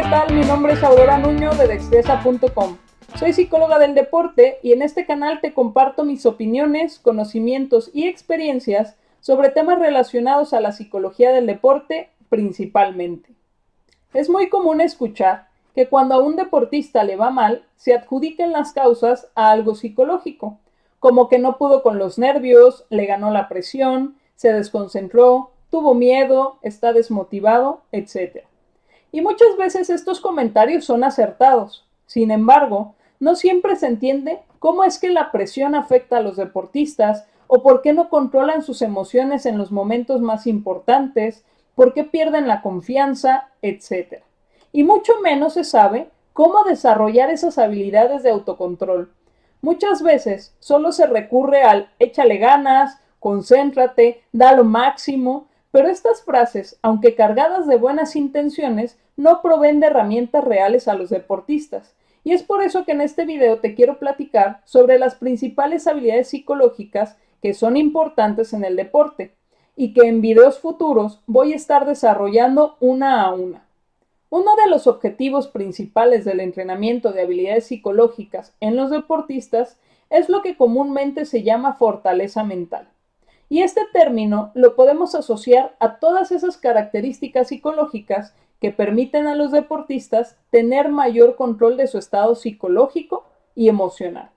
¿qué tal? Mi nombre es Aurora Nuño de Destreza.com. Soy psicóloga del deporte y en este canal te comparto mis opiniones, conocimientos y experiencias sobre temas relacionados a la psicología del deporte principalmente. Es muy común escuchar que cuando a un deportista le va mal, se adjudiquen las causas a algo psicológico, como que no pudo con los nervios, le ganó la presión, se desconcentró, tuvo miedo, está desmotivado, etc. Y muchas veces estos comentarios son acertados. Sin embargo, no siempre se entiende cómo es que la presión afecta a los deportistas o por qué no controlan sus emociones en los momentos más importantes, por qué pierden la confianza, etc. Y mucho menos se sabe cómo desarrollar esas habilidades de autocontrol. Muchas veces solo se recurre al échale ganas, concéntrate, da lo máximo, pero estas frases, aunque cargadas de buenas intenciones, no proveen de herramientas reales a los deportistas. Y es por eso que en este video te quiero platicar sobre las principales habilidades psicológicas que son importantes en el deporte y que en videos futuros voy a estar desarrollando una a una. Uno de los objetivos principales del entrenamiento de habilidades psicológicas en los deportistas es lo que comúnmente se llama fortaleza mental. Y este término lo podemos asociar a todas esas características psicológicas que permiten a los deportistas tener mayor control de su estado psicológico y emocional.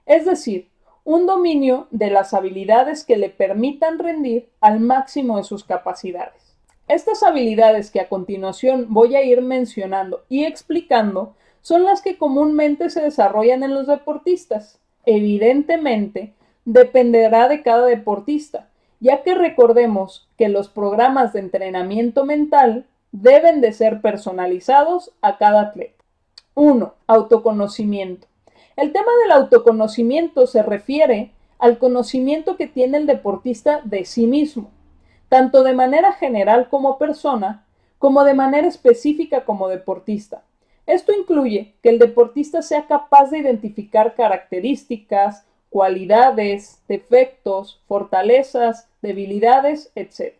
Es decir, un dominio de las habilidades que le permitan rendir al máximo de sus capacidades. Estas habilidades que a continuación voy a ir mencionando y explicando son las que comúnmente se desarrollan en los deportistas. Evidentemente, dependerá de cada deportista, ya que recordemos que los programas de entrenamiento mental deben de ser personalizados a cada atleta. 1. Autoconocimiento. El tema del autoconocimiento se refiere al conocimiento que tiene el deportista de sí mismo, tanto de manera general como persona, como de manera específica como deportista. Esto incluye que el deportista sea capaz de identificar características, cualidades, defectos, fortalezas, debilidades, etc.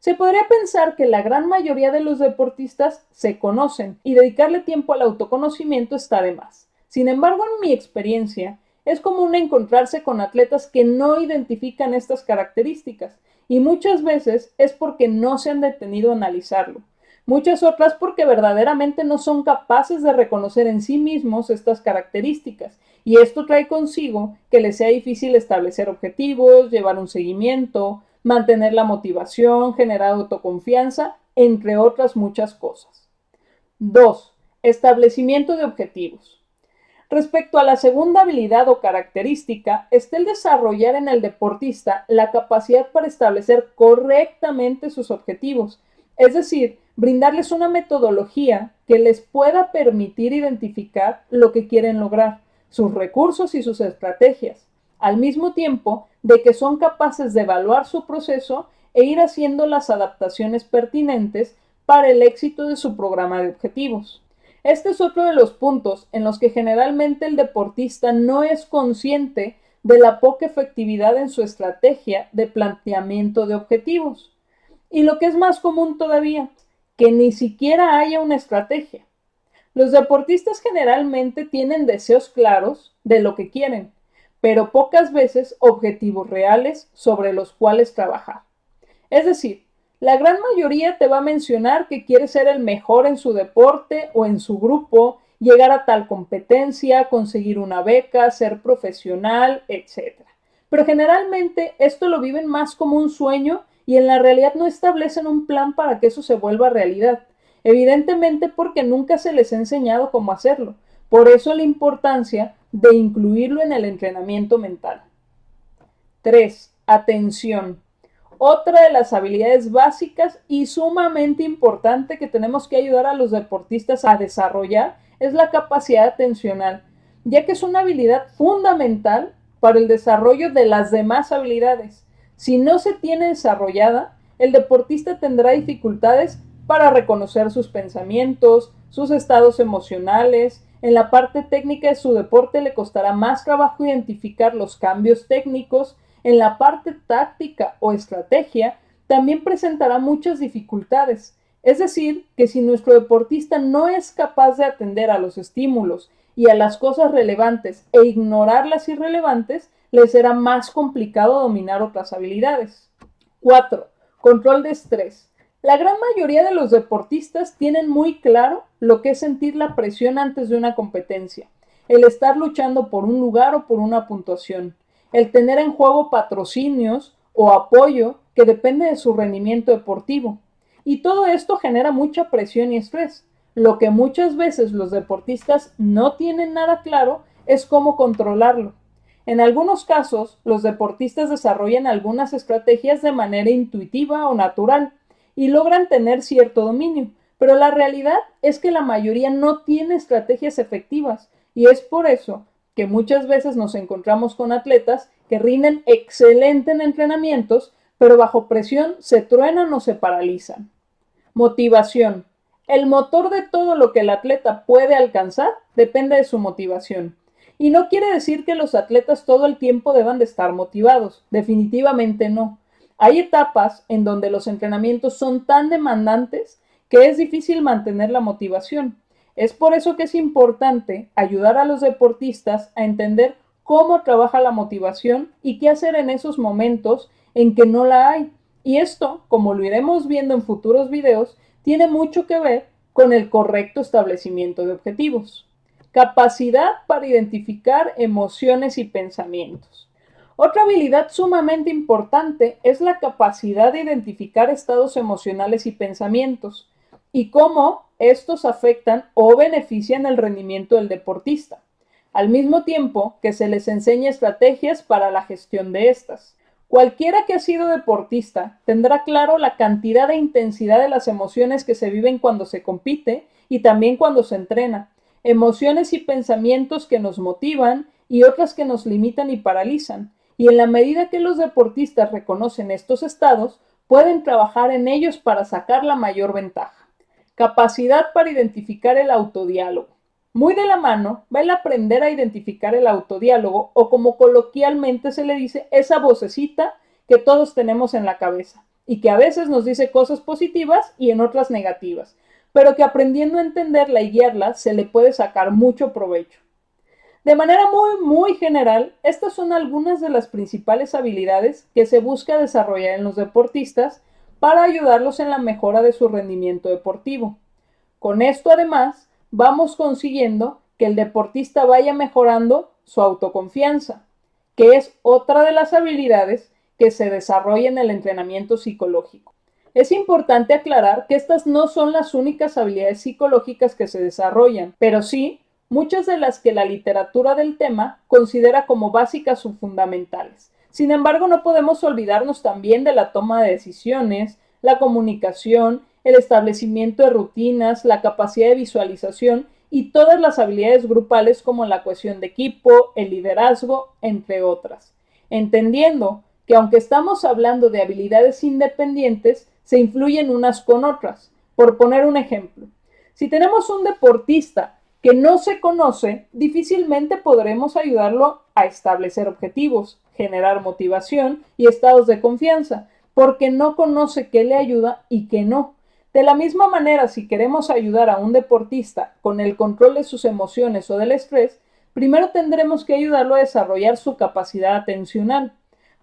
Se podría pensar que la gran mayoría de los deportistas se conocen y dedicarle tiempo al autoconocimiento está de más. Sin embargo, en mi experiencia, es común encontrarse con atletas que no identifican estas características y muchas veces es porque no se han detenido a analizarlo. Muchas otras porque verdaderamente no son capaces de reconocer en sí mismos estas características y esto trae consigo que les sea difícil establecer objetivos, llevar un seguimiento, mantener la motivación, generar autoconfianza, entre otras muchas cosas. 2. Establecimiento de objetivos. Respecto a la segunda habilidad o característica, está el desarrollar en el deportista la capacidad para establecer correctamente sus objetivos, es decir, brindarles una metodología que les pueda permitir identificar lo que quieren lograr, sus recursos y sus estrategias, al mismo tiempo de que son capaces de evaluar su proceso e ir haciendo las adaptaciones pertinentes para el éxito de su programa de objetivos. Este es otro de los puntos en los que generalmente el deportista no es consciente de la poca efectividad en su estrategia de planteamiento de objetivos. Y lo que es más común todavía, que ni siquiera haya una estrategia. Los deportistas generalmente tienen deseos claros de lo que quieren, pero pocas veces objetivos reales sobre los cuales trabajar. Es decir, la gran mayoría te va a mencionar que quiere ser el mejor en su deporte o en su grupo, llegar a tal competencia, conseguir una beca, ser profesional, etc. Pero generalmente esto lo viven más como un sueño y en la realidad no establecen un plan para que eso se vuelva realidad. Evidentemente porque nunca se les ha enseñado cómo hacerlo. Por eso la importancia de incluirlo en el entrenamiento mental. 3. Atención. Otra de las habilidades básicas y sumamente importante que tenemos que ayudar a los deportistas a desarrollar es la capacidad atencional, ya que es una habilidad fundamental para el desarrollo de las demás habilidades. Si no se tiene desarrollada, el deportista tendrá dificultades para reconocer sus pensamientos, sus estados emocionales. En la parte técnica de su deporte le costará más trabajo identificar los cambios técnicos. En la parte táctica o estrategia también presentará muchas dificultades, Es decir, que si nuestro deportista no es capaz de atender a los estímulos y a las cosas relevantes e ignorar las irrelevantes, le será más complicado dominar otras habilidades. 4. Control de estrés. La gran mayoría de los deportistas tienen muy claro lo que es sentir la presión antes de una competencia, el estar luchando por un lugar o por una puntuación, el tener en juego patrocinios o apoyo que depende de su rendimiento deportivo. Y todo esto genera mucha presión y estrés. Lo que muchas veces los deportistas no tienen nada claro es cómo controlarlo. En algunos casos, los deportistas desarrollan algunas estrategias de manera intuitiva o natural y logran tener cierto dominio, pero la realidad es que la mayoría no tiene estrategias efectivas y es por eso que muchas veces nos encontramos con atletas que rinden excelente en entrenamientos, pero bajo presión se truenan o se paralizan. Motivación. El motor de todo lo que el atleta puede alcanzar depende de su motivación. Y no quiere decir que los atletas todo el tiempo deban de estar motivados. Definitivamente no. Hay etapas en donde los entrenamientos son tan demandantes que es difícil mantener la motivación. Es por eso que es importante ayudar a los deportistas a entender cómo trabaja la motivación y qué hacer en esos momentos en que no la hay. Y esto, como lo iremos viendo en futuros videos, tiene mucho que ver con el correcto establecimiento de objetivos. Capacidad para identificar emociones y pensamientos. Otra habilidad sumamente importante es la capacidad de identificar estados emocionales y pensamientos y cómo estos afectan o benefician el rendimiento del deportista, al mismo tiempo que se les enseña estrategias para la gestión de estas. Cualquiera que ha sido deportista tendrá claro la cantidad e intensidad de las emociones que se viven cuando se compite y también cuando se entrena. Emociones y pensamientos que nos motivan y otras que nos limitan y paralizan. Y en la medida que los deportistas reconocen estos estados, pueden trabajar en ellos para sacar la mayor ventaja. Capacidad para identificar el autodiálogo. Muy de la mano va el aprender a identificar el autodiálogo o como coloquialmente se le dice, esa vocecita que todos tenemos en la cabeza y que a veces nos dice cosas positivas y en otras negativas, pero que aprendiendo a entenderla y guiarla se le puede sacar mucho provecho. De manera muy general, estas son algunas de las principales habilidades que se busca desarrollar en los deportistas para ayudarlos en la mejora de su rendimiento deportivo. Con esto además, vamos consiguiendo que el deportista vaya mejorando su autoconfianza, que es otra de las habilidades que se desarrolla en el entrenamiento psicológico. Es importante aclarar que estas no son las únicas habilidades psicológicas que se desarrollan, pero sí muchas de las que la literatura del tema considera como básicas o fundamentales. Sin embargo, no podemos olvidarnos también de la toma de decisiones, la comunicación, el establecimiento de rutinas, la capacidad de visualización y todas las habilidades grupales como la cohesión de equipo, el liderazgo, entre otras. Entendiendo que aunque estamos hablando de habilidades independientes, se influyen unas con otras. Por poner un ejemplo, si tenemos un deportista que no se conoce, difícilmente podremos ayudarlo a establecer objetivos, generar motivación y estados de confianza, porque no conoce qué le ayuda y qué no. De la misma manera, si queremos ayudar a un deportista con el control de sus emociones o del estrés, primero tendremos que ayudarlo a desarrollar su capacidad atencional,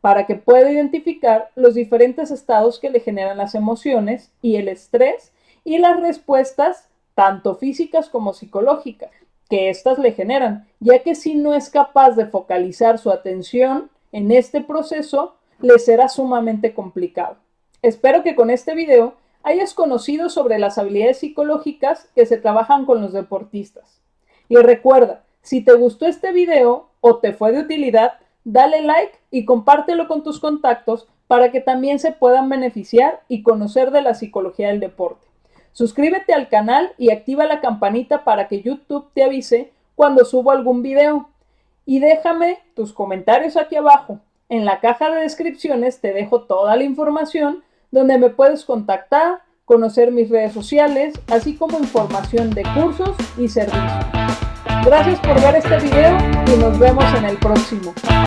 para que pueda identificar los diferentes estados que le generan las emociones y el estrés y las respuestas tanto físicas como psicológicas, que éstas le generan, ya que si no es capaz de focalizar su atención en este proceso, le será sumamente complicado. Espero que con este video hayas conocido sobre las habilidades psicológicas que se trabajan con los deportistas. Y recuerda, si te gustó este video o te fue de utilidad, dale like y compártelo con tus contactos para que también se puedan beneficiar y conocer de la psicología del deporte. Suscríbete al canal y activa la campanita para que YouTube te avise cuando subo algún video. Y déjame tus comentarios aquí abajo. En la caja de descripciones te dejo toda la información donde me puedes contactar, conocer mis redes sociales, así como información de cursos y servicios. Gracias por ver este video y nos vemos en el próximo.